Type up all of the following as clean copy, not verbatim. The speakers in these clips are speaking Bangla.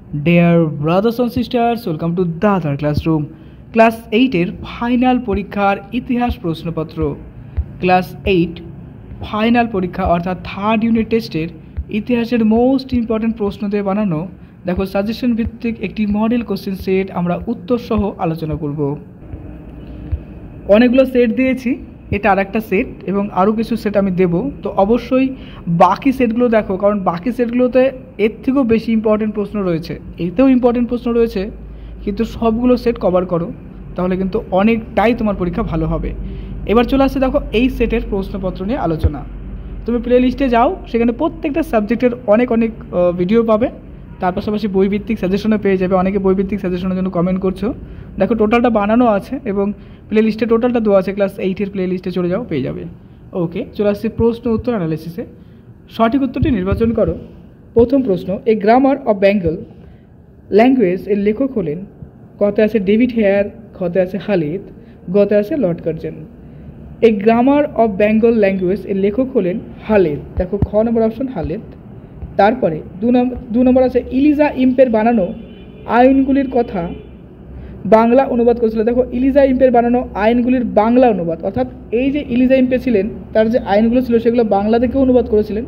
Dear brothers and sisters, welcome to the other classroom. Class 8-এর ফাইনাল পরীক্ষার ইতিহাস প্রশ্নপত্র। ক্লাস 8 ফাইনাল পরীক্ষা অর্থাৎ থার্ড ইউনিট টেস্টের ইতিহাসের মোস্ট ইম্পর্টেন্ট প্রশ্ন দিয়ে বানানো দেখো সাজেশন ভিত্তিক একটি মডেল কোশ্চেন সেট আমরা উত্তর সহ আলোচনা করব। অনেকগুলো সেট দিয়েছি, এটা আর একটা সেট এবং আরও কিছু সেট আমি দেব। তো অবশ্যই বাকি সেটগুলো দেখো, কারণ বাকি সেটগুলোতে এর থেকেও বেশি ইম্পর্টেন্ট প্রশ্ন রয়েছে, এতেও ইম্পর্টেন্ট প্রশ্ন রয়েছে, কিন্তু সবগুলো সেট কভার করো, তাহলে কিন্তু অনেকটাই তোমার পরীক্ষা ভালো হবে। এবার চলে আসছে দেখো এই সেটের প্রশ্নপত্র নিয়ে আলোচনা। তুমি প্লে লিস্টে যাও, সেখানে প্রত্যেকটা সাবজেক্টের অনেক ভিডিও পাবে, তার পাশাপাশি বইভিত্তিক সাজেশনও পেয়ে যাবে। অনেকে বইভিত্তিক সাজেশনের জন্য কমেন্ট করছো, দেখো টোটালটা বানানো আছে এবং প্লে লিস্টে টোটালটা দেওয়া আছে। ক্লাস 8-এর প্লে লিস্টে চলে যাও, পেয়ে যাবে। ওকে, চলে আসছে প্রশ্ন উত্তর অ্যানালিসিসে। সঠিক উত্তরটি নির্বাচন করো। প্রথম প্রশ্ন, a grammar of Bengal language এর লেখক হলেন? কতে আছে ডেভিড হেয়ার, খতে আছে হালিদ, গতে আছে লর্ড কার্জন। এই গ্রামার অফ বেঙ্গল ল্যাঙ্গুয়েজ এর লেখক হলেন হালিদ, দেখো খ নম্বর অপশন হালিদ। তারপরে দু নম্বর আছে ইলিজা ইম্পের বানানো আইনগুলির কথা বাংলা অনুবাদ করেছিল। দেখো ইলিজা ইম্পের বানানো আইনগুলির বাংলা অনুবাদ, অর্থাৎ এই যে ইলিজা ইম্পে ছিলেন তার যে আইনগুলো ছিল সেগুলো বাংলা থেকে অনুবাদ করেছিলেন।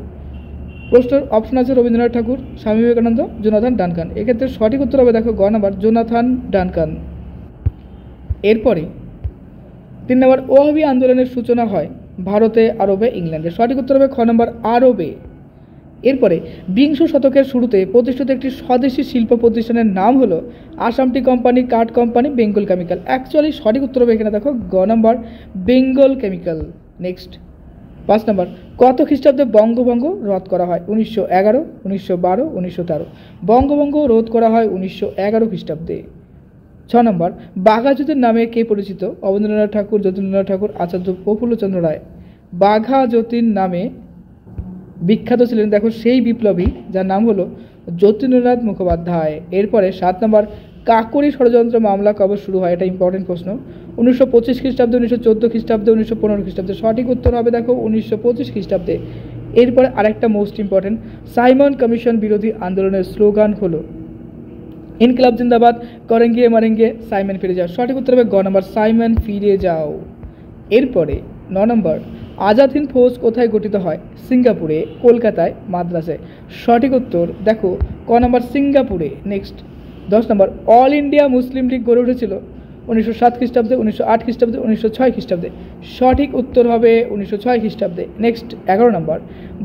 প্রশ্নের অপশন আছে রবীন্দ্রনাথ ঠাকুর, স্বামী বিবেকানন্দ, জোনাথন ডানকান। এক্ষেত্রে সঠিক উত্তর হবে দেখো গ নাম্বার জোনাথন ডানকান। এরপরে 3 নম্বর ওয়াহাবি আন্দোলনের সূচনা হয় ভারতে, আরবে, ইংল্যান্ডে। সঠিক উত্তর হবে খ নম্বর আরবে। এরপরে বিংশ শতকের শুরুতে প্রতিষ্ঠিত একটি স্বদেশি শিল্প প্রতিষ্ঠানের নাম হলো আসাম টি কোম্পানি, কাঠ কোম্পানি, বেঙ্গল কেমিক্যাল। অ্যাকচুয়ালি সঠিক উত্তর হবে এখানে দেখো গ নম্বর বেঙ্গল কেমিক্যাল। নেক্সট 5 নম্বর কত খ্রিস্টাব্দে বঙ্গভঙ্গ রদ করা হয়? 1911, 1912, 1913। বঙ্গভঙ্গ রোধ করা হয় 1911 খ্রিস্টাব্দে। 6 নম্বর বাঘা যতীন নামে কে পরিচিত? অবনীন্দ্রনাথ ঠাকুর, যতীন্দ্রনাথ ঠাকুর, আচার্য প্রফুল্লচন্দ্র রায়। বাঘা যতীন নামে বিখ্যাত ছিলেন দেখো সেই বিপ্লবী যার নাম হলো যতীন্দ্রনাথ মুখোপাধ্যায়। এরপরে 7 নম্বর কাকরি ষড়যন্ত্র মামলা কবে শুরু হয়? এটা ইম্পর্টেন্ট প্রশ্ন। 1925 খ্রিস্টাব্দে, 1914 খ্রিস্টাব্দে, 1915 খ্রিস্টাব্দে। সঠিক উত্তর হবে দেখো 1925 খ্রিস্টাব্দে। এরপরে আরেকটা মোস্ট ইম্পর্টেন্ট, সাইমন কমিশন বিরোধী আন্দোলনের স্লোগান হলো ইনকিলাব জিন্দাবাদ, করেঙ্গে মারেঙ্গে, সাইমন ফিরে যাও। সঠিক উত্তর হবে গ নম্বর সাইমন ফিরে যাও। এরপরে 9 নম্বর আজাদ হিন্দ ফৌজ কোথায় গঠিত হয়? সিঙ্গাপুরে, কলকাতায়, মাদ্রাসে। সঠিক উত্তর দেখো ক নম্বর সিঙ্গাপুরে। নেক্সট 10 নম্বর অল ইন্ডিয়া মুসলিম লীগ গড়ে উঠেছিল 1907 খ্রিস্টাব্দে, 1908 খ্রিস্টাব্দে, 1906 খ্রিস্টাব্দে। সঠিক উত্তর হবে 1906 খ্রিস্টাব্দে। নেক্সট 11 নম্বর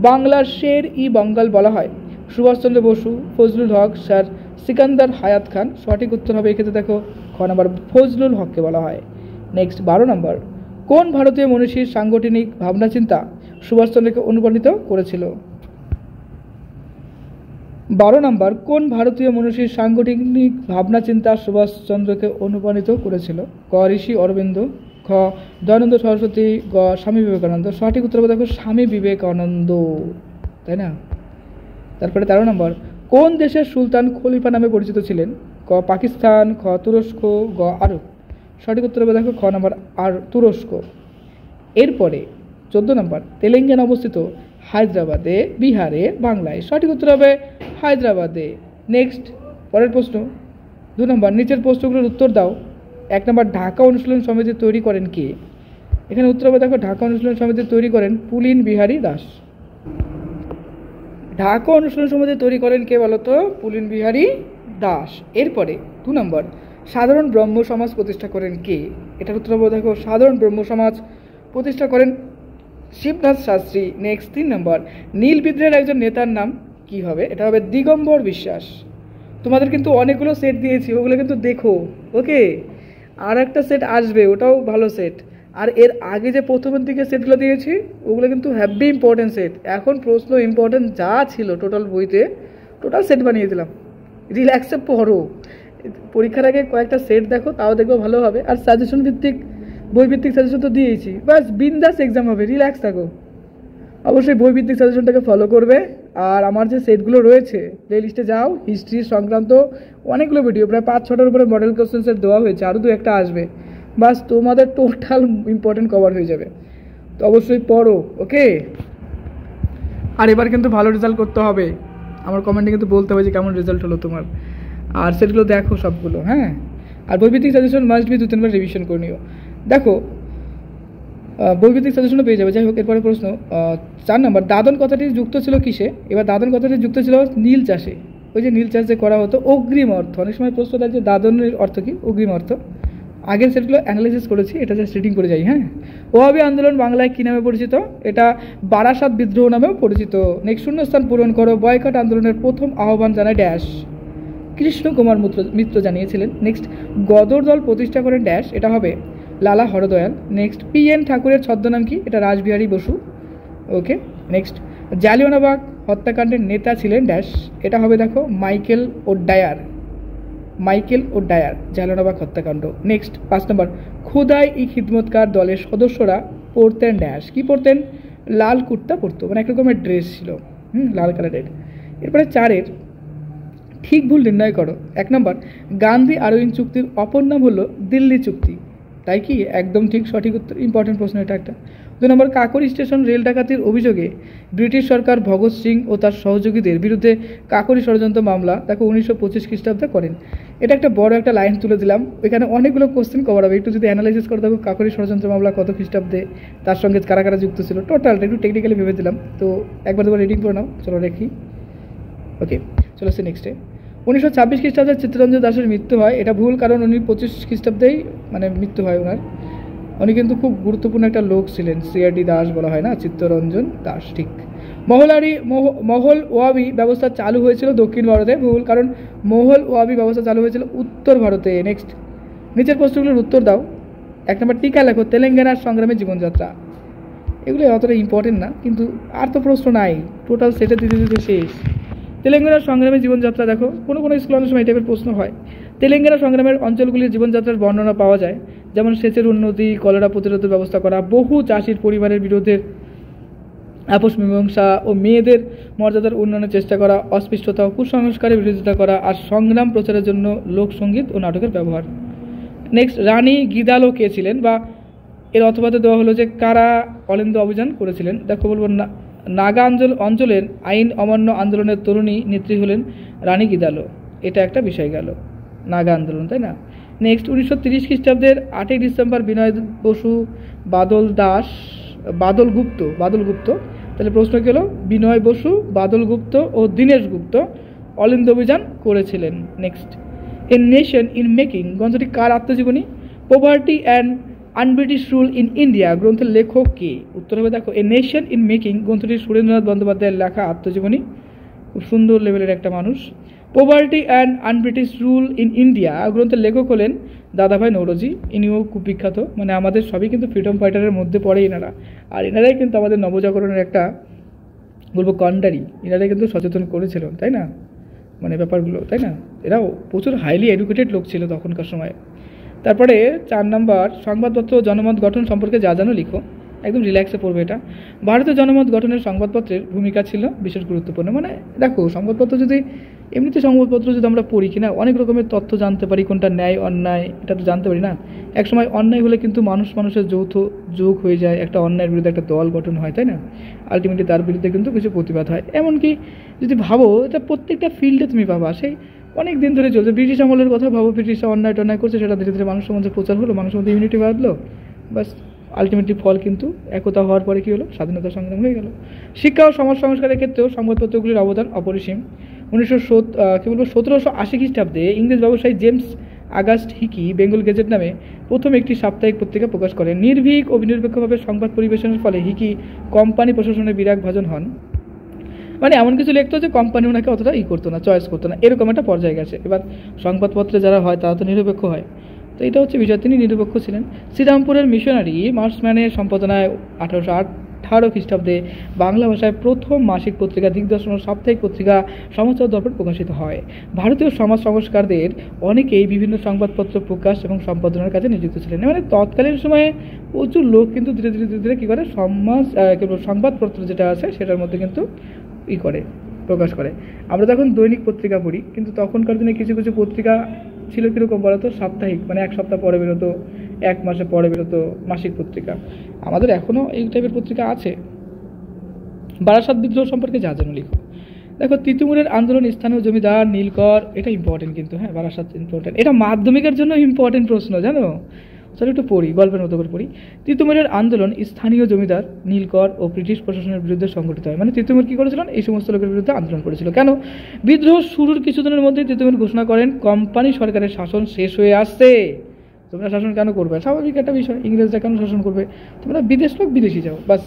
বাংলার শের ই বাঙ্গাল বলা হয় সুভাষচন্দ্র বসু, ফজলুল হক, স্যার সিকান্দার হায়াত খান। সঠিক উত্তর হবে এক্ষেত্রে দেখো খ নম্বর ফজলুল হককে বলা হয়। নেক্সট 12 নম্বর কোন ভারতীয় মনীষীর সাংগঠনিক ভাবনা চিন্তা সুভাষচন্দ্রকে অনুপ্রাণিত করেছিল? 12 নম্বর কোন ভারতীয় মনীষীর সাংগঠনিক ভাবনা চিন্তা সুভাষচন্দ্রকে অনুপ্রাণিত করেছিল? ক ঋষি অরবিন্দ, খ দয়ানন্দ সরস্বতী, গ স্বামী বিবেকানন্দ। সঠিক উত্তর হবে দেখো স্বামী বিবেকানন্দ, তাই না? তারপরে 13 নম্বর কোন দেশের সুলতান খলিফা নামে পরিচিত ছিলেন? ক পাকিস্তান, খ তুরস্ক, গ আরব। সঠিক উত্তর হবে দেখো খ নম্বর আর তুরস্ক। এরপরে 14 নম্বর তেলেঙ্গানা অবস্থিত হায়দ্রাবাদে, বিহারে, বাংলায়। সঠিক উত্তর হবে হায়দ্রাবাদে। নেক্সট পরের প্রশ্ন 2 নম্বর নিচের প্রশ্নগুলোর উত্তর দাও। 1 নম্বর ঢাকা অনুশীলন সমিতি তৈরি করেন কে? এখানে উত্তর হবে দেখো ঢাকা অনুশীলন সমিতি তৈরি করেন পুলিন বিহারী দাস। ঢাকা অনুশীলন সমিতি তৈরি করেন কে বলতো? পুলিন বিহারী দাস। এরপরে 2 নম্বর সাধারণ ব্রহ্ম সমাজ প্রতিষ্ঠা করেন কে? এটার উত্তর হবে দেখো সাধারণ ব্রহ্ম সমাজ প্রতিষ্ঠা করেন শিবনাথ শাস্ত্রী। নেক্সট 3 নম্বর নীল বিদ্রোহের একজন নেতার নাম কি হবে? এটা হবে দিগম্বর বিশ্বাস। তোমাদের কিন্তু অনেকগুলো সেট দিয়েছি, ওগুলো কিন্তু দেখো। ওকে, আর একটা সেট আসবে, ওটাও ভালো সেট। আর এর আগে যে প্রথমের দিকে সেটগুলো দিয়েছি ওগুলো কিন্তু হ্যাভি ইম্পর্টেন্ট সেট। এখন প্রশ্ন ইম্পর্টেন্ট যা ছিল টোটাল বইতে টোটাল সেট বানিয়ে দিলাম। রিল্যাক্সে পড়ো, পরীক্ষার আগে কয়েকটা সেট দেখো, তাও দেখবো ভালো হবে। আর সাজেশন ভিত্তিক বই ভিত্তিক সাজেশন তো দিয়েছি, বাস বিন্দাস এক্সাম হবে, রিল্যাক্স থাকো। অবশ্যই বই ভিত্তিক সাজেশনটাকে ফলো করবে। আর আমার যে সেটগুলো রয়েছে প্লে লিস্টে যাও, হিস্ট্রি সংক্রান্ত অনেকগুলো ভিডিও, প্রায় 5-6টার উপরে মডেল কোশ্চেন সেট দেওয়া হয়েছে, আরও 2-1টা আসবে। বাস তোমাদের টোটাল ইম্পর্টেন্ট কভার হয়ে যাবে। তো অবশ্যই পড়ো, ওকে। আর এবার কিন্তু ভালো রেজাল্ট করতে হবে, আমার কমেন্টে কিন্তু বলতে হবে যে কেমন রেজাল্ট হলো তোমার। আর সেটগুলো দেখো সবগুলো, হ্যাঁ। আর বৈভিত্তিক সাজেশন মাস্ট বি 2-3 বার রিভিশন করে নিও। দেখো বৈভিত্তিক সাজেশনও পেয়ে যাবে। যাই হোক, এরপরে প্রশ্ন 4 নম্বর, দাদন কথাটি যুক্ত ছিল কিসে? এবার দাদন কথাটি যুক্ত ছিল নীল চাষে। ওই যে নীল চাষ যে করা হতো, অগ্রিম অর্থ, অনেক সময় প্রশ্ন দেয় যে দাদনের অর্থ কি, অগ্রিম অর্থ। আগের সেটগুলো অ্যানালাইসিস করেছি, এটা জাস্ট রিডিং করে যাই, হ্যাঁ। ওয়াহাবি আন্দোলন বাংলায় কী নামে পরিচিত? এটা বারাসাত বিদ্রোহ নামেও পরিচিত। নেক্সট, শূন্যস্থান পূরণ করো। বয়কট আন্দোলনের প্রথম আহ্বান জানায় ড্যাশ? কৃষ্ণ কুমার মিত্র জানিয়েছিলেন। নেক্সট, গদর দল প্রতিষ্ঠা করেন ড্যাশ? এটা হবে লালা হরদয়াল। নেক্সট, PN ঠাকুরের ছদ্মনাম কি? এটা রাসবিহারী বসু। ওকে। নেক্সট, জালিয়ানওয়ালাবাগ হত্যাকাণ্ডের নেতা ছিলেন ড্যাশ? এটা হবে দেখো মাইকেল ওডায়ার। জালিয়ানওয়ালাবাগ হত্যাকাণ্ড। নেক্সট 5 নম্বর, খুদাই ই খিদমতকার দলের সদস্যরা পরতেন ড্যাশ? কি পরতেন? লাল কুর্তা পরতো, মানে এক রকমের ড্রেস ছিল, লাল কালারের। এরপরে 4-এর ঠিক ভুল নির্ণয় করো। 1 নম্বর, গান্ধী আরোইন চুক্তির অপর নাম হলো দিল্লি চুক্তি, তাই কি? একদম ঠিক, সঠিক উত্তর। ইম্পর্টেন্ট প্রশ্ন এটা একটা। 2 নম্বর, কাকরি স্টেশন রেল ডাকাতির অভিযোগে ব্রিটিশ সরকার ভগৎ সিং ও তার সহযোগীদের বিরুদ্ধে কাকরি ষড়যন্ত্র মামলা দেখো 1925 খ্রিস্টাব্দে করেন। এটা একটা বড় একটা লাইন তুলে দিলাম, এখানে অনেকগুলো কোশ্চেন কভার হবে। একটু যদি অ্যানালাইসিস করে দেখো কাকরি ষড়যন্ত্র মামলা কত খ্রিস্টাব্দে, তার সঙ্গে কারা কারা যুক্ত ছিল, টোটালটা একটু টেকনিক্যালি ভেবে দিলাম। তো একবার দুবার রিডিং করে নাও, চলো দেখি। ওকে, চলো আসছি নেক্সটে। 1926 খ্রিস্টাব্দে চিত্তরঞ্জন দাসের মৃত্যু হয়। এটা ভুল, কারণ উনি 25 খ্রিস্টাব্দেই মানে মৃত্যু হয় ওনার। উনি কিন্তু খুব গুরুত্বপূর্ণ একটা লোক ছিলেন, CRD দাস বলা হয় না, চিত্তরঞ্জন দাস, ঠিক। মোগল ওয়াবি ব্যবস্থা চালু হয়েছিল দক্ষিণ ভারতে। ভুল, কারণ মোগল ওয়াবি ব্যবস্থা চালু হয়েছিল উত্তর ভারতে। নেক্সট, নিচের প্রশ্নগুলোর উত্তর দাও। 1 নম্বর, টিকা লেখো তেলেঙ্গানার সংগ্রামের জীবনযাত্রা। এগুলো অতটা ইম্পর্টেন্ট না, কিন্তু আর তো প্রশ্ন নাই, টোটাল সেটে দিতে দিতে শেষ। তেলেঙ্গানার সংগ্রামের জীবনযাত্রা দেখো, কোনো স্কুল অনেক সময় এই টাইপের প্রশ্ন হয়। তেলেঙ্গানা সংগ্রামের অঞ্চলগুলির জীবনযাত্রার বর্ণনা পাওয়া যায়, যেমন সেচের উন্নতি, কলেরা প্রতিরোধের ব্যবস্থা করা, বহু চাষির পরিবারের বিরুদ্ধে আপোষ মীমাংসা ও মেয়েদের মর্যাদার উন্নয়নের চেষ্টা করা, অস্পৃশ্যতা ও কুসংস্কারের বিরোধিতা করা, আর সংগ্রাম প্রচারের জন্য লোকসঙ্গীত ও নাটকের ব্যবহার। নেক্সট, রানী গিদালো কে ছিলেন, বা এর অথবাতে দেওয়া হলো যে কারা অলিন্দ অভিযান করেছিলেন। দেখো বলবো নাগা অঞ্চলের আইন অমান্য আন্দোলনের তরুণী নেত্রী হলেন রানী গিদালো। এটা একটা বিষয় গেল, নাগা আন্দোলন, তাই না? নেক্সট, 1930 খ্রিস্টাব্দের 8ই ডিসেম্বর বিনয় বসু, বাদল গুপ্ত, তাহলে প্রশ্ন কি হলো? বিনয় বসু, বাদল গুপ্ত ও দীনেশ গুপ্ত অলিন্দ অভিযান করেছিলেন। Next, a nation in making গ্রন্থটি কার আত্মজীবনী? Poverty and un-British rule in India গ্রন্থের লেখক কে? উত্তর হবে দেখো এ নেশন ইন মেকিং গ্রন্থটি সুরেন্দ্রনাথ বন্দ্যোপাধ্যায়ের লেখা আত্মজীবনী। খুব সুন্দর লেভেলের একটা মানুষ। Poverty and un-British rule in India গ্রন্থের লেখক হলেন দাদাভাই নৌরোজি। ইনিও খুব বিখ্যাত, মানে আমাদের সবই কিন্তু ফ্রিডম ফাইটারের মধ্যে পড়ে এনারা। আর এনারাই কিন্তু আমাদের নবজাগরণের একটা বলবো কন্ডারি, এনারাই কিন্তু সচেতন করেছিল, তাই না? মানে ব্যাপারগুলো, তাই না? এরাও প্রচুর হাইলি এডুকেটেড লোক ছিল তখনকার সময়। তারপরে 4 নম্বর, সংবাদপত্র ও জনমত গঠন সম্পর্কে যা জানো লিখো। একদম রিল্যাক্সে পড়বে এটা। ভারতীয় জনমত গঠনের সংবাদপত্রের ভূমিকা ছিল বিশেষ গুরুত্বপূর্ণ। মানে দেখো, সংবাদপত্র যদি এমনিতে সংবাদপত্র যদি আমরা পড়ি কিনা, অনেক রকমের তথ্য জানতে পারি, কোনটা ন্যায় অন্যায় এটা তো জানতে পারি না। একসময় অন্যায় হলে কিন্তু মানুষের যৌথ যোগ হয়ে যায়, একটা অন্যায়ের বিরুদ্ধে একটা দল গঠন হয়, তাই না? আলটিমেটলি তার বিরুদ্ধে কিন্তু কিছু প্রতিবাদ হয়। এমনকি যদি ভাবো, এটা প্রত্যেকটা ফিল্ডে তুমি পাবা। সেই অনেক দিন ধরে চলছে। ব্রিটিশ আমলের কথা ভাবো, ব্রিটিশরা অন্যায় টন্যায় করছে, সেটা ধীরে ধীরে মানুষের মধ্যে প্রচার হলো, মানুষের মধ্যে ইউনিটি বাড়লো, বাস আলটিমেটলি ফল কিন্তু একতা হওয়ার পরে কী হলো? স্বাধীনতা সংগ্রাম হয়ে গেল। শিক্ষা ও সমাজ সংস্কারের ক্ষেত্রেও সংবাদপত্রগুলির অবদান অপরিসীম। 1780 খ্রিস্টাব্দে ইংরেজ ব্যবসায়ী James August Hicky Bengal Gazette নামে প্রথম একটি সাপ্তাহিক পত্রিকা প্রকাশ করেন। নির্ভীক ও নিরপেক্ষভাবে সংবাদ পরিবেশনের ফলে হিকি কোম্পানি প্রশাসনের বিরাগ ভাজন হন। মানে এমন কিছু লিখতো যে কোম্পানি ওনাকে অতটা করতো না, চয়েস করতো না, এরকম একটা পর্যায়ে গেছে। এবার সংবাদপত্রে যারা হয় তারা তো নিরপেক্ষ হয়, তো এটা হচ্ছে বিষয়। তিনি নিরপেক্ষ ছিলেন। শ্রীরামপুরের মিশনারি মার্সম্যানের সম্পাদনায় 1818 খ্রিস্টাব্দে বাংলা ভাষায় প্রথম মাসিক পত্রিকা দিগদর্শন ও সাপ্তাহিক পত্রিকা সমাচার দর্পণ প্রকাশিত হয়। ভারতীয় সমাজ সংস্কারদের অনেকেই বিভিন্ন সংবাদপত্র প্রকাশ এবং সম্পাদনার কাজে নিযুক্ত ছিলেন। মানে তৎকালীন সময়ে প্রচুর লোক কিন্তু ধীরে ধীরে ধীরে ধীরে কী করে, সংবাদপত্র যেটা আছে সেটার মধ্যে কিন্তু প্রকাশ করে। আমরা তখন দৈনিক পত্রিকা পড়ি, কিন্তু তখনকার দিনে কিছু কিছু পত্রিকা ছিল কীরকম বলতো, সাপ্তাহিক, মানে এক সপ্তাহ পরে বেরোতো, এক মাসে পরে বেরোতো মাসিক পত্রিকা। আমাদের এখনও এই টাইপের পত্রিকা আছে। বারাসাত বিদ্রোহ সম্পর্কে যা জানো লিখো। দেখো তিতুমিরের আন্দোলন, স্থানীয় জমিদার নীলকর, এটা ইম্পর্টেন্ট কিন্তু, হ্যাঁ বারাসাত ইম্পর্টেন্ট, এটা মাধ্যমিকের জন্য ইম্পর্টেন্ট প্রশ্ন জানো। চলো একটু পড়ি, গল্পের মতো করে পড়ি। তিতুমিরের আন্দোলন স্থানীয় জমিদার নীলকর ও ব্রিটিশ প্রশাসনের বিরুদ্ধে সংগঠিত হয়। মানে তিতুমির কী করেছিলেন? এই সমস্ত লোকের বিরুদ্ধে আন্দোলন করেছিল। কেন? বিদ্রোহ শুরুর কিছুদিনের মধ্যে তিতুমির ঘোষণা করেন কোম্পানি সরকারের শাসন শেষ হয়ে আসছে, তোমরা শাসন কেন করবে, স্বাভাবিক একটা বিষয়, ইংরেজরা কেন শাসন করবে, তোমরা বিদেশ লোক বিদেশি যাও বাস।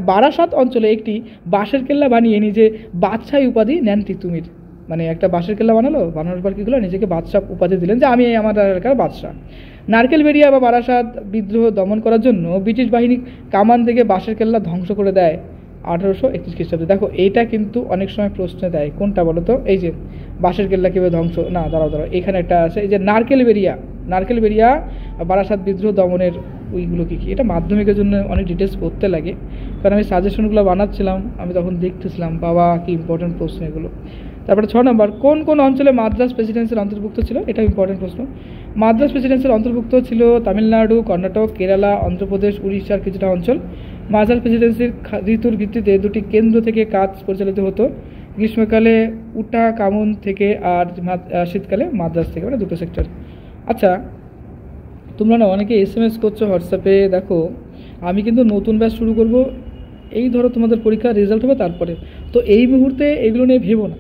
বারাসাত অঞ্চলে একটি বাঁশের কেল্লা বানিয়ে নিজে বাদশাহী উপাধি নেন তিতুমির। মানে একটা বাঁশের কেল্লা বানানোর পর কী হলো, নিজেকে বাদশাহ উপাধি দিলেন যে আমি আমার এলাকার বাদশাহ। নারকেলবেড়িয়া বা বারাসাত বিদ্রোহ দমন করার জন্য ব্রিটিশ বাহিনী কামান থেকে বাঁশের কেল্লা ধ্বংস করে দেয় 1831 খ্রিস্টাব্দে। দেখো এইটা কিন্তু অনেক সময় প্রশ্নে দেয়, কোনটা বলো তো? এই যে বাঁশের কেল্লা কীভাবে ধ্বংস, না দাঁড়াও এখানে একটা আছে, এই যে নারকেলবেড়িয়া বারাসাত বিদ্রোহ দমনের ওইগুলো কী কী, এটা মাধ্যমিকের জন্য অনেক ডিটেলস পড়তে লাগে, কারণ আমি সাজেশনগুলো বানাচ্ছিলাম, আমি তখন দেখতেছিলাম বাবা কি ইম্পর্টেন্ট প্রশ্ন এগুলো। তারপরে 6 নম্বর, কোন কোন অঞ্চলে মাদ্রাজ প্রেসিডেন্সির অন্তর্ভুক্ত ছিল? এটা ইম্পর্টেন্ট প্রশ্ন। মাদ্রাজ প্রেসিডেন্সির অন্তর্ভুক্ত ছিল তামিলনাড়ু, কর্ণাটক, কেরালা, অন্ধ্রপ্রদেশ, উড়িষ্যার কিছুটা অঞ্চল। মাদ্রাজ প্রেসিডেন্সির ঋতুর ভিত্তিতে দুটি কেন্দ্র থেকে কাজ পরিচালিত হতো, গ্রীষ্মকালে উটা কামুন থেকে আর শীতকালে মাদ্রাজ থেকে, মানে দুটো সেক্টর। আচ্ছা তোমরা না অনেকে SMS করছো হোয়াটসঅ্যাপে, দেখো আমি কিন্তু নতুন ব্যাচ শুরু করব, এই ধরো তোমাদের পরীক্ষার রেজাল্ট হবে তারপরে, তো এই মুহূর্তে এগুলো নিয়ে ভেবো না,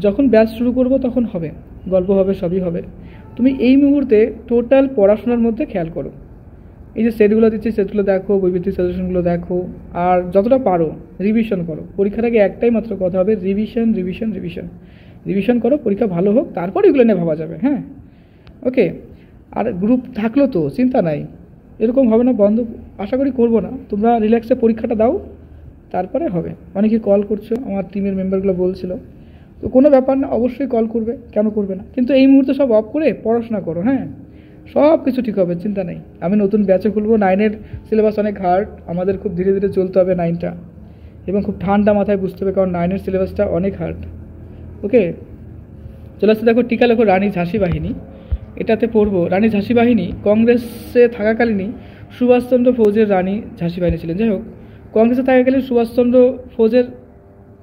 যখন ব্যাচ শুরু করব তখন হবে, গল্প হবে, সবই হবে। তুমি এই মুহূর্তে টোটাল পড়াশোনার মধ্যে খেয়াল করো, এই যে সেটগুলো দিচ্ছি সেটগুলো দেখো, বইভিত্তিক সাজেশনগুলো দেখো, আর যতটা পারো রিভিশন করো। পরীক্ষার আগে একটাই মাত্র কথা হবে, রিভিশন রিভিশন রিভিশন রিভিশন করো, পরীক্ষা ভালো হোক, তারপর এগুলো নিয়ে ভাবা যাবে। হ্যাঁ ওকে। আর গ্রুপ থাকলো তো চিন্তা নাই, এরকম হবে না, বন্ধ আশা করি করবো না, তোমরা রিল্যাক্সে পরীক্ষাটা দাও, তারপরে হবে। অনেকে কল করছো, আমার টিমের মেম্বারগুলো বলছিল, তো কোনো ব্যাপার না, অবশ্যই কল করবে, কেন করবে না, কিন্তু এই মুহূর্তে সব অফ করে পড়াশোনা করো। হ্যাঁ সব কিছু ঠিক হবে, চিন্তা নেই। আমি নতুন ব্যাচে খুলবো, 9-এর সিলেবাস অনেক হার্ড, আমাদের খুব ধীরে ধীরে চলতে হবে 9টা, এবং খুব ঠান্ডা মাথায় বুঝতে হবে, কারণ 9-এর সিলেবাসটা অনেক হার্ড। ওকে চলে আসতে দেখো, টিকা লেখো রানী ঝাঁসি বাহিনী, এটাতে পড়বো রানী ঝাঁসি বাহিনী কংগ্রেসে থাকাকালীনই সুভাষচন্দ্র ফৌজের রানী ঝাঁসি বাহিনী ছিলেন। যাই হোক, কংগ্রেসে থাকাকালীন সুভাষচন্দ্র ফৌজের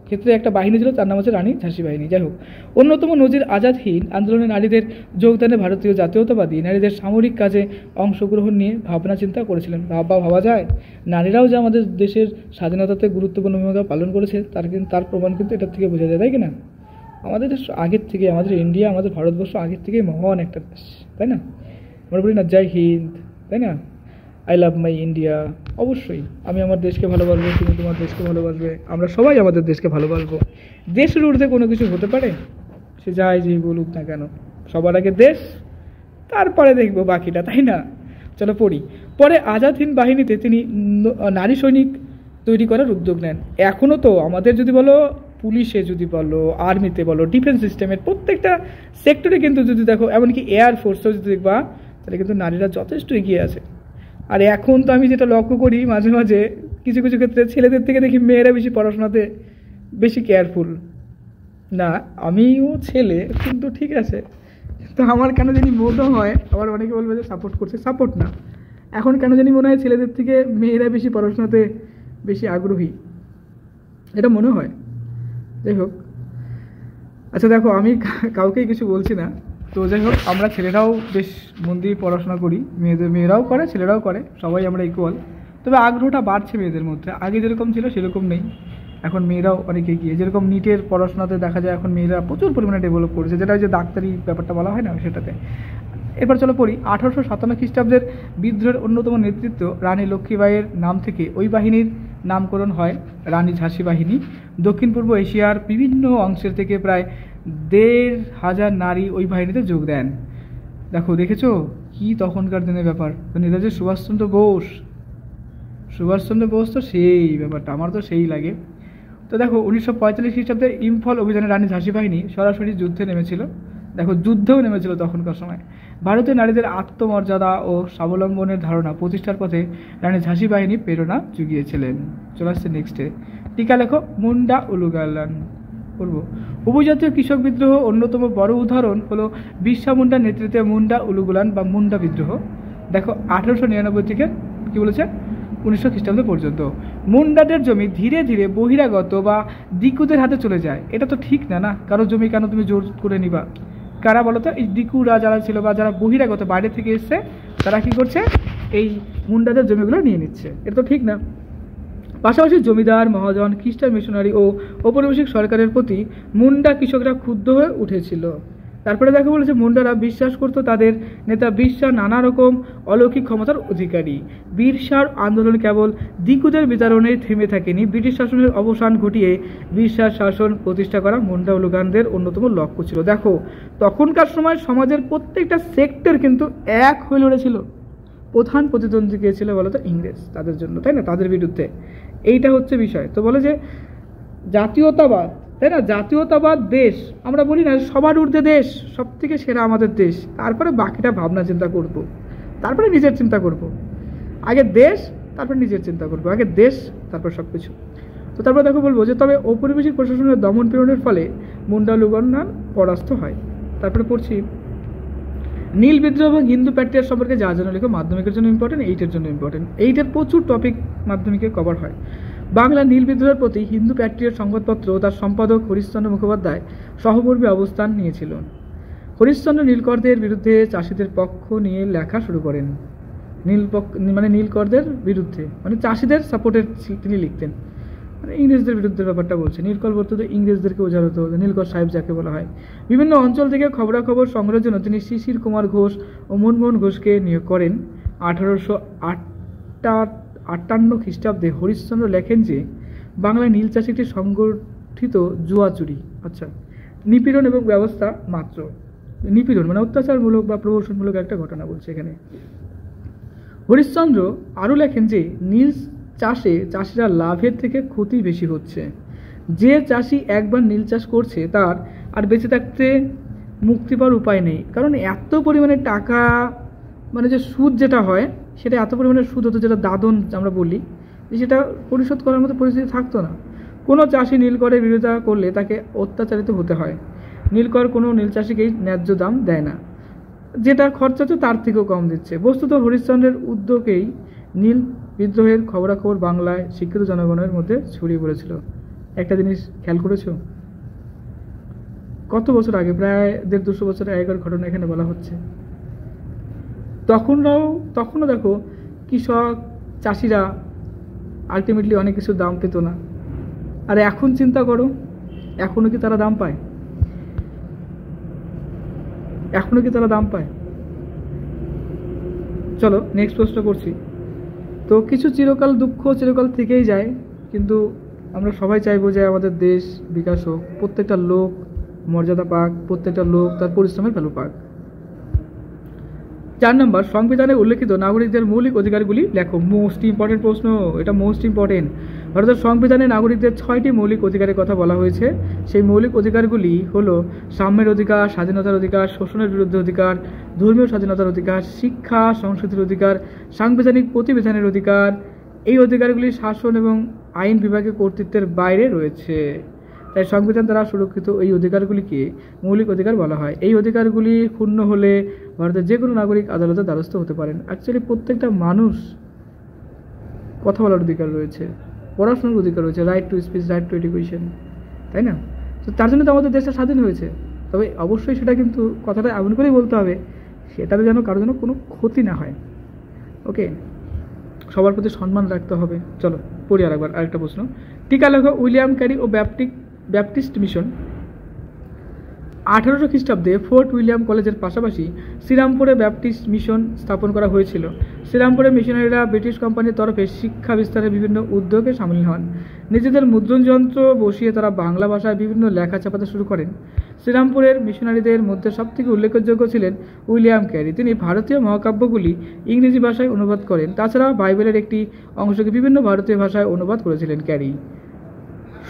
ক্ষেত্রে একটা বাহিনী ছিল, তার নাম হচ্ছে রানী ঝাঁসি বাহিনী। যাই হোক, অন্যতম নজির আজাদ হিন্দ আন্দোলনে নারীদের যোগদানে ভারতীয় জাতীয়তাবাদী নারীদের সামরিক কাজে অংশগ্রহণ নিয়ে ভাবনা চিন্তা করেছিলেন। ভাবা যায়, নারীরাও যে আমাদের দেশের স্বাধীনতাতে গুরুত্বপূর্ণ ভূমিকা পালন করেছে, তার প্রমাণ কিন্তু এটার থেকে বোঝা যায়, তাই কি না? আমাদের দেশ আগের থেকে, আমাদের ইন্ডিয়া, আমাদের ভারতবর্ষ আগের থেকেই মহান একটা দেশ, তাই না? আমরা বলি না জয় হিন্দ, তাই না? I love my India. অবশ্যই আমি আমার দেশকে ভালোবাসবো, তুমি তোমার দেশকে ভালোবাসবে, আমরা সবাই আমাদের দেশকে ভালোবাসবো। দেশের ঊর্ধ্বে কোনো কিছু হতে পারে? সে যাই যেই বলুক না কেন, সবার আগে দেশ, তারপরে দেখবো বাকিটা, তাই না? চলো পড়ি। পরে আজাদ হিন্দ বাহিনীতে তিনি নারী সৈনিক তৈরি করার উদ্যোগ নেন। এখনও তো আমাদের যদি বলো পুলিশে, যদি বলো আর্মিতে, বলো ডিফেন্স সিস্টেমের প্রত্যেকটা সেক্টরে কিন্তু যদি দেখো, এমনকি এয়ার ফোর্সেও যদি দেখবা, তাহলে কিন্তু নারীরা যথেষ্ট এগিয়ে আছে। আর এখন তো আমি যেটা লক্ষ্য করি মাঝে মাঝে, কিছু কিছু ক্ষেত্রে ছেলেদের থেকে দেখি মেয়েরা বেশি পড়াশোনাতে বেশি কেয়ারফুল। না আমিও ছেলে, কিন্তু ঠিক আছে, তো আমার কেন জানি মনে হয়, আবার অনেকে বলবে যে সাপোর্ট করছে, সাপোর্ট না, এখন কেন জানি মনে হয় ছেলেদের থেকে মেয়েরা বেশি পড়াশোনাতে বেশি আগ্রহী, এটা মনে হয়। যাই হোক, আচ্ছা দেখো আমি কাউকেই কিছু বলছি না, তো যাই হোক, আমরা ছেলেরাও বেশ মন দিয়ে পড়াশোনা করি, মেয়েরাও করে, ছেলেরাও করে, সবাই আমরা ইকুয়াল। তবে আগ্রহটা বাড়ছে মেয়েদের মধ্যে, আগে যেরকম ছিল সেরকম নেই, এখন মেয়েরাও অনেক এগিয়ে। যেরকম নিটের পড়াশোনাতে দেখা যায় এখন মেয়েরা প্রচুর পরিমাণে ডেভেলপ করেছে, যেটা যে ডাক্তারি ব্যাপারটা বলা হয় না সেটাতে। এরপর চলো পড়ি। 1857 খ্রিস্টাব্দের বিদ্রোহের অন্যতম নেতৃত্ব রানী লক্ষ্মীবাইয়ের নাম থেকে ওই বাহিনীর নামকরণ হয় রানী ঝাঁসি বাহিনী। দক্ষিণ পূর্ব এশিয়ার বিভিন্ন অংশের থেকে প্রায় 1,500 নারী ওই বাহিনীতে যোগ দেন। দেখো দেখেছো কি তখনকার দিনের ব্যাপার, নেতাজি সুভাষচন্দ্র বোস তো সেই ব্যাপারটা আমার তো সেই লাগে। তো দেখো 1945 খ্রিস্টাব্দে ইম্ফল অভিযানে রানী ঝাঁসি বাহিনী সরাসরি যুদ্ধে নেমেছিল। দেখো যুদ্ধেও নেমেছিল তখনকার সময়। ভারতীয় নারীদের আত্মমর্যাদা ও স্বাবলম্বনের ধারণা প্রতিষ্ঠার পথে রানী ঝাঁসি বাহিনী প্রেরণা জুগিয়েছিলেন। চলে আসছে নেক্সটে, টিকা লেখো মুন্ডা উলুগালান করবো। উপজাতীয় কৃষক বিদ্রোহ অন্যতম বড় উদাহরণ হলো বিরসা মুন্ডার নেতৃত্বে মুন্ডা উলুগুলান বা মুন্ডা বিদ্রোহ। দেখো 1899 থেকে কি বলেছে, 1900 খ্রিস্টাব্দ পর্যন্ত। মুন্ডাদের জমি ধীরে ধীরে বহিরাগত বা দিকুদের হাতে চলে যায়। এটা তো ঠিক না, না? কারো জমি কেন তুমি জোর করে নিবা? কারা বলো তো? এই দিকুরা যারা ছিল বা যারা বহিরাগত বাইরে থেকে এসছে, তারা কি করছে? এই মুন্ডাদের জমিগুলো নিয়ে নিচ্ছে। এটা তো ঠিক না। পাশাপাশি জমিদার, মহাজন, খ্রিস্টান মিশনারি ও ঔপনিবেশিক সরকারের প্রতি মুন্ডা কৃষকরা ক্ষুব্ধ হয়ে উঠেছিল। তারপরে দেখো বলেছে, মুন্ডারা বিশ্বাস করত তাদের নেতা বিরসা নানা রকম অলৌকিক ক্ষমতার অধিকারী। বিরসার আন্দোলন কেবল দিকুদের বিতরণে থেমে থাকেনি, ব্রিটিশ শাসনের অবসান ঘটিয়ে বিরসার শাসন প্রতিষ্ঠা করা মুন্ডা উলুগানদের অন্যতম লক্ষ্য ছিল। দেখো, তখনকার সময় সমাজের প্রত্যেকটা সেক্টর কিন্তু এক হয়ে লড়েছিল। প্রধান প্রতিদ্বন্দ্বী কে ছিল বলো তো? ইংরেজ, তাদের জন্য, তাই না? তাদের বিরুদ্ধে। এইটা হচ্ছে বিষয়। তো বলে যে জাতীয়তাবাদ, তাই না? জাতীয়তাবাদ দেশ, আমরা বলি না সবার ঊর্ধ্বে দেশ, সব থেকে সেরা আমাদের দেশ, তারপরে বাকিটা ভাবনা চিন্তা করব, তারপরে নিজের চিন্তা করব। আগে দেশ, তারপর নিজের চিন্তা করব। আগে দেশ, তারপর সব কিছু। তো তারপর দেখো বলবো যে তবে ঔপনিবেশিক প্রশাসনের দমন পীড়নের ফলে মুন্ডা উলুগান পরাস্ত হয়। তারপরে পড়ছি নীল বিদ্রোহ এবং হিন্দু প্যাট্রিয়ার সম্পর্কে যা জানো লেখো। মাধ্যমিকের জন্য ইম্পর্টেন্ট, এইটের জন্য ইম্পর্টেন্ট। এইটার প্রচুর টপিক মাধ্যমিকে কভার হয়। বাংলা নীল বিদ্রোহের প্রতি হিন্দু প্যাট্রিয়ার সংবাদপত্র ও তার সম্পাদক হরিশ্চন্দ্র মুখোপাধ্যায় সহমর্মী অবস্থান নিয়েছিল। হরিশ্চন্দ্র নীলকরদের বিরুদ্ধে চাষিদের পক্ষ নিয়ে লেখা শুরু করেন। নীলকরদের বিরুদ্ধে, মানে চাষিদের সাপোর্টের তিনি লিখতেন। মানে ইংরেজদের বিরুদ্ধে ব্যাপারটা বলছে। নীলকর বলতে তো ইংরেজদেরকে বোঝানো হতো, নীলকর সাহেব যাকে বলা হয়। বিভিন্ন অঞ্চল থেকে খবরাখবর সংগ্রহের জন্য তিনি শিশির কুমার ঘোষ ও মনমোহন ঘোষকে নিয়োগ করেন। 1858 খ্রিস্টাব্দে হরিশ্চন্দ্র লেখেন যে বাংলায় নীল চাষে একটি সংগঠিত জুয়া চুরি, আচ্ছা, নিপীড়ন এবং ব্যবস্থা মাত্র। নিপীড়ন মানে অত্যাচারমূলক বা প্রহসনমূলক একটা ঘটনা বলছে এখানে। হরিশ্চন্দ্র আরও লেখেন যে নীল চাষে চাষিরা লাভের থেকে ক্ষতি বেশি হচ্ছে। যে চাষি একবার নীল চাষ করছে তার আর বেঁচে থাকতে মুক্তি পাওয়ার উপায় নেই, কারণ এত পরিমাণে টাকা, মানে যে সুদ যেটা হয় সেটা এত পরিমাণে সুদ হতো, যেটা দাদন আমরা বলি, সেটা পরিশোধ করার মতো পরিস্থিতি থাকতো না। কোনো চাষি নীলকরের বিরোধিতা করলে তাকে অত্যাচারিত হতে হয়। নীলকর কোনো নীল চাষিকেই ন্যায্য দাম দেয় না, যেটা খরচা হচ্ছে তার থেকেও কম দিচ্ছে। বস্তুত হরিশ্চন্দ্রের উদ্যোগেই নীল বিদ্রোহের খবরাখবর বাংলায় শিক্ষিত জনগণের মধ্যে ছড়িয়ে পড়েছিল। একটা জিনিস খেয়াল করেছো? কত বছর আগে, প্রায় 150-200 বছর আগের ঘটনা এখানে বলা হচ্ছে। তখনও দেখো কৃষক চাষিরা আলটিমেটলি অনেক কিছু দাম পেত না। আর এখন চিন্তা করো, এখনো কি তারা দাম পায়? এখনো কি তারা দাম পায়? চলো নেক্সট প্রশ্ন করছি। তো কিছু চিরকাল দুঃখ চিরকাল থেকেই যায়, কিন্তু আমরা সবাই চাইবো যে আমাদের দেশ বিকাশ হোক, প্রত্যেকটা লোক মর্যাদা পাক, প্রত্যেকটা লোক তার পরিশ্রমের ভ্যালু পাক। 4 নম্বর, সংবিধানে উল্লেখিত নাগরিকদের মৌলিক অধিকারগুলি লেখো। মোস্ট ইম্পর্টেন্ট প্রশ্ন এটা, মোস্ট ইম্পর্টেন্ট। ভারতের সংবিধানে নাগরিকদের 6টি মৌলিক অধিকারের কথা বলা হয়েছে। সেই মৌলিক অধিকারগুলি হলো সাম্যের অধিকার, স্বাধীনতার অধিকার, শোষণের বিরুদ্ধে অধিকার, ধর্মীয় স্বাধীনতার অধিকার, শিক্ষা সংস্কৃতির অধিকার, সাংবিধানিক প্রতিবিধানের অধিকার। এই অধিকারগুলি শাসন এবং আইন বিভাগের কর্তৃত্বের বাইরে রয়েছে। তাই সংবিধান দ্বারা সুরক্ষিত এই অধিকারগুলিকে মৌলিক অধিকার বলা হয়। এই অধিকারগুলি ক্ষুণ্ণ হলে ভারতের যে কোনো নাগরিক আদালতের দ্বারস্থ হতে পারেন। অ্যাকচুয়ালি প্রত্যেকটা মানুষ কথা বলার অধিকার রয়েছে, পড়াশোনার অধিকার রয়েছে, right to speech, right two education, তাই না? তো তার জন্য তো আমাদের দেশটা স্বাধীন হয়েছে। তবে অবশ্যই সেটা কিন্তু কথাটা এমন করেই বলতে হবে সেটাতে যেন কারোর জন্য কোনো ক্ষতি না হয়। ওকে, সবার প্রতি সম্মান রাখতে হবে। চলো পড়ি আরেকটা প্রশ্ন। টিকা লেখো। উইলিয়াম ক্যারি ও ব্যাপটিস্ট মিশন। 1800 খ্রিস্টাব্দে ফোর্ট উইলিয়াম কলেজের পাশাপাশি শ্রীরামপুরে ব্যাপটিস্ট মিশন স্থাপন করা হয়েছিল। শ্রীরামপুরে মিশনারিরা ব্রিটিশ কোম্পানির তরফে শিক্ষা বিস্তারের বিভিন্ন উদ্যোগে সামিল হন। নিজেদের মুদ্রণ যন্ত্র বসিয়ে তারা বাংলা ভাষায় বিভিন্ন লেখা ছাপাতে শুরু করেন। শ্রীরামপুরের মিশনারিদের মধ্যে সবথেকে উল্লেখযোগ্য ছিলেন উইলিয়াম ক্যারি। তিনি ভারতীয় মহাকাব্যগুলি ইংরেজি ভাষায় অনুবাদ করেন। তাছাড়া বাইবেলের একটি অংশকে বিভিন্ন ভারতীয় ভাষায় অনুবাদ করেছিলেন ক্যারি।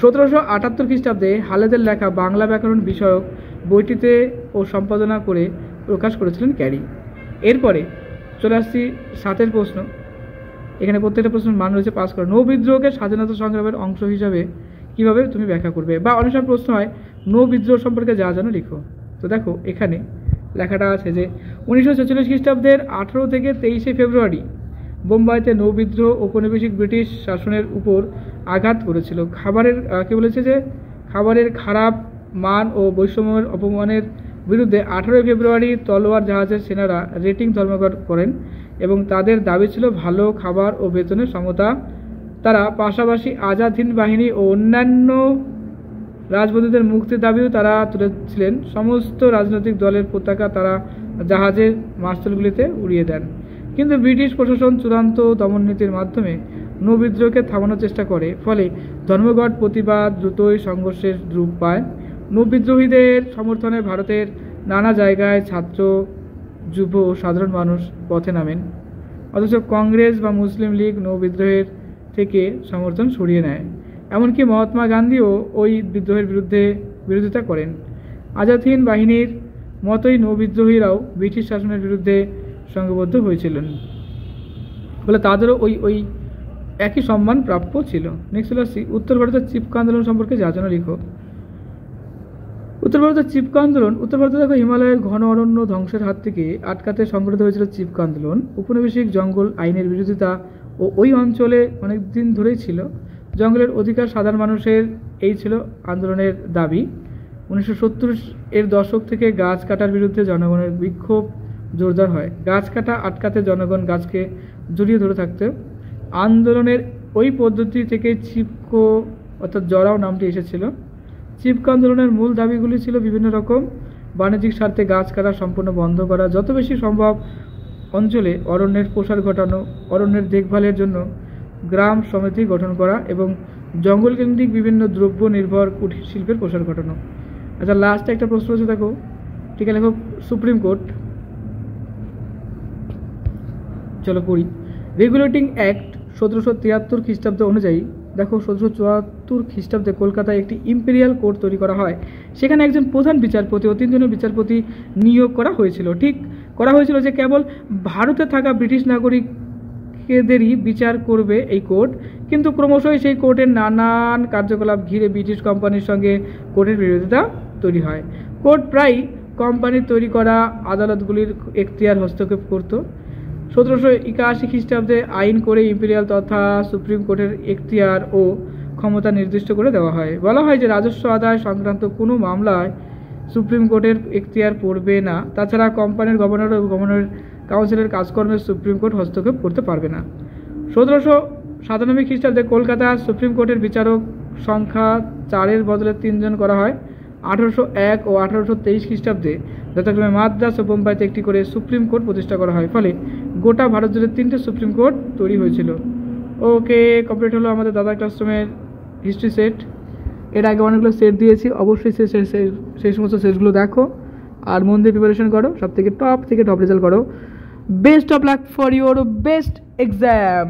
1778 খ্রিস্টাব্দে হালেদের লেখা বাংলা ব্যাকরণ বিষয়ক বইটিতে ও সম্পাদনা করে প্রকাশ করেছিলেন ক্যারি। এরপরে চলে আসছি 7 প্রশ্ন। এখানে প্রত্যেকটা প্রশ্নের মান রয়েছে পাস করা। নৌবিদ্রোহকে স্বাধীনতা সংগ্রামের অংশ হিসাবে কিভাবে তুমি ব্যাখ্যা করবে? বা অনেক সময় প্রশ্ন হয় নৌবিদ্রোহ সম্পর্কে যা জানো লিখো। তো দেখো এখানে লেখাটা আছে যে 1946 খ্রিস্টাব্দের 18 থেকে 23 ফেব্রুয়ারি বোম্বাইতে নৌবিদ্রোহ ঔপনিবেশিক ব্রিটিশ শাসনের উপর আঘাত করেছিল। কি বলেছে যে খাবারের খারাপ মান ও বৈষম্যের অপমানের বিরুদ্ধে 18 ফেব্রুয়ারি তলোয়ার জাহাজের সেনারা রেটিং ধর্মঘট করেন এবং তাদের দাবি ছিল ভালো খাবার ও বেতনের সমতা। তারা পাশাপাশি আজাদ হিন্দ বাহিনী ও অন্যান্য রাজবন্দীদের মুক্তির দাবিও তারা তুলেছিলেন। সমস্ত রাজনৈতিক দলের পতাকা তারা জাহাজের মাস্তুলগুলিতে উড়িয়ে দেন। কিন্তু ব্রিটিশ প্রশাসন চূড়ান্ত দমননীতির মাধ্যমে নৌবিদ্রোহকে থামানোর চেষ্টা করে, ফলে ধর্মঘট প্রতিবাদ দ্রুতই সংঘর্ষের রূপ পায়। নৌবিদ্রোহীদের সমর্থনে ভারতের নানা জায়গায় ছাত্র, যুব ও সাধারণ মানুষ পথে নামেন, অথচ কংগ্রেস বা মুসলিম লীগ নৌবিদ্রোহের থেকে সমর্থন সরিয়ে নেয়। এমনকি মহাত্মা গান্ধীও ওই বিদ্রোহের বিরোধিতা করেন। আজাদ হিন্দ বাহিনীর মতোই নৌবিদ্রোহীরাও ব্রিটিশ শাসনের বিরুদ্ধে সংঘবদ্ধ হয়েছিলেন, বলে তাদেরও ওই একই সম্মান প্রাপ্য ছিল। নেক্সট হলো উত্তর ভারতের চিপকো আন্দোলন সম্পর্কে যা জানো লিখো। উত্তর ভারতের চিপকো আন্দোলন, উত্তর ভারতে দেখো হিমালয়ের ঘন অরণ্য ধ্বংসের হাত থেকে আটকাতে সংগঠিত হয়েছিল চিপকো আন্দোলন। উপনিবেশিক জঙ্গল আইনের বিরোধিতা ও ওই অঞ্চলে অনেক দিন ধরেই ছিল। জঙ্গলের অধিকার সাধারণ মানুষের এই ছিল আন্দোলনের দাবি। 1970-এর দশক থেকে গাছ কাটার বিরুদ্ধে জনগণের বিক্ষোভ জোরদার হয়। গাছ কাটা আটকাতে জনগণ গাছকে জড়িয়ে ধরে থাকতে। আন্দোলনের ওই পদ্ধতি থেকে চিপকো অর্থাৎ জড়াও নামটি এসেছিল। চিপকো আন্দোলনের মূল দাবিগুলি ছিল বিভিন্ন রকম: বাণিজ্যিক স্বার্থে গাছ কাটা সম্পূর্ণ বন্ধ করা, যত বেশি সম্ভব অঞ্চলে অরণ্যের প্রসার ঘটানো, অরণ্যের দেখভালের জন্য গ্রাম সমিতি গঠন করা এবং জঙ্গল কেন্দ্রিক বিভিন্ন দ্রব্য নির্ভর কুটির শিল্পের প্রসার ঘটানো। আচ্ছা, লাস্টে একটা প্রশ্ন আছে দেখো, ঠিক আছে, লেখো সুপ্রিম কোর্ট। চলো পড়ি। রেগুলেটিং অ্যাক্ট 1773 খ্রিস্টাব্দ অনুযায়ী দেখো 1774 খ্রিস্টাব্দে কলকাতায় একটি ইম্পেরিয়াল কোর্ট তৈরি করা হয়। সেখানে একজন প্রধান বিচারপতি ও 3 জনের বিচারপতি নিয়োগ করা হয়েছিল। ঠিক করা হয়েছিল যে কেবল ভারতে থাকা ব্রিটিশ নাগরিকদেরই বিচার করবে এই কোর্ট। কিন্তু ক্রমশই সেই কোর্টের নানান কার্যকলাপ ঘিরে ব্রিটিশ কোম্পানির সঙ্গে কোর্টের বিরোধিতা তৈরি হয়। কোর্ট প্রায় কোম্পানির তৈরি করা আদালতগুলির এখতিয়ার হস্তক্ষেপ করত। 1781 খ্রিস্টাব্দে আইন করে ইম্পেরিয়াল তথা সুপ্রিম কোর্টের এখতিয়ার ও ক্ষমতা নির্দিষ্ট করে দেওয়া হয়। বলা হয় যে রাজস্ব আদায় সংক্রান্ত কোনো মামলায় সুপ্রিম কোর্টের এখতিয়ার পড়বে না। তাছাড়া কোম্পানির গভর্নর ও গভর্নর কাউন্সিলের কাজকর্মে সুপ্রিম কোর্ট হস্তক্ষেপ করতে পারবে না। 1797 খ্রিস্টাব্দে কলকাতা সুপ্রিম কোর্টের বিচারক সংখ্যা 4-এর বদলে 3 জন করা হয়। 1801 ও 1823 খ্রিস্টাব্দে যথাক্রমে মাদ্রাজ ও বোম্বাইতে একটি করে সুপ্রিম কোর্ট প্রতিষ্ঠা করা হয়। ফলে গোটা ভারত জুড়ে 3টে সুপ্রিম কোর্ট তৈরি হয়েছিল। ওকে, কমপ্লিট হলো আমাদের দাদা ক্লাসরুমের হিস্ট্রি সেট। এর আগে অনেকগুলো সেট দিয়েছি, অবশ্যই সেই সমস্ত সেটগুলো দেখো আর মন দিয়ে প্রিপারেশন করো, সব থেকে টপ রেজাল্ট করো। Best of luck for your best exam.